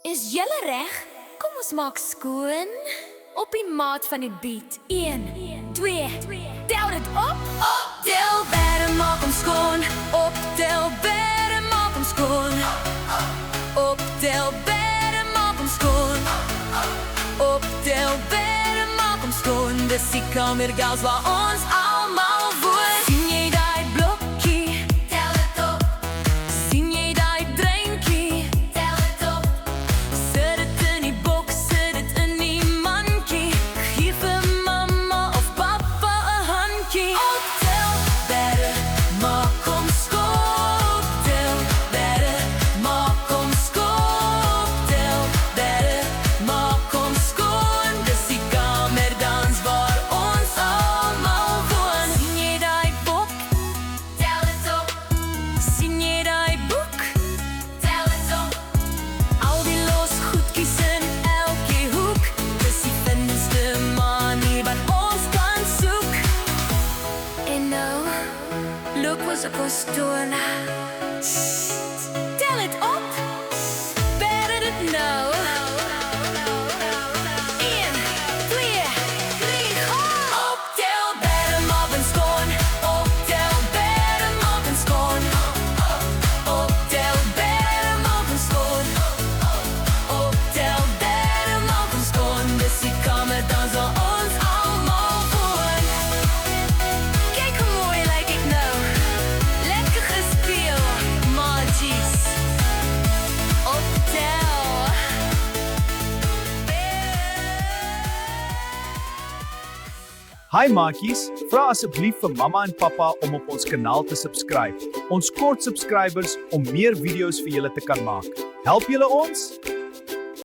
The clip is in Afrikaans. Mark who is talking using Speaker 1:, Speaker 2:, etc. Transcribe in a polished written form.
Speaker 1: Is julle reg? Kom ons maak skoon op die maat van die beat. 1, 2, tel dit op. Optel, bedde, maak hom skoon. Optel, bedde, maak hom skoon. Optel, bedde, maak hom skoon. Optel, bedde, maak hom skoon. Dis die kamergals waar ons almal woon. Sien jy daai blokkie? Tel dit op. Sien jy daai drentjie? Tel dit op. Sit dit in die boks, sit dit in die mandjie. Gee vir mamma of papa 'n handjie. Optel, bedde, maak hom skoon. Optel, bedde, maak hom skoon. Optel, bedde, maak hom skoon. Dis die kamerdans waar ons almal woon. Sien jy daai boek? Tel dit op. Sien jy daai boek? Tel dit op. Al die los goedjies in elke hoek. Dis die finste manier wat ons kan soek. En nou, loop ons op ons tone. Tel dit op. Bedde dit nou. 1, 2, 3, gaan! Optel, bedde, maak hom skoon. Optel, bedde, maak hom skoon. Optel, bedde, maak hom skoon. Optel, bedde, maak hom skoon. Dis die kamerdans waar ons almal woon. Kyk hoe mooi lyk ek nou. Lekker gespeel, maatjies. Optel.
Speaker 2: Hi maatjies, vra asseblief vir mamma en pappa om op ons kanaal te subscribe. Ons kort subscribers om meer video's vir julle te kan maak. Help julle ons?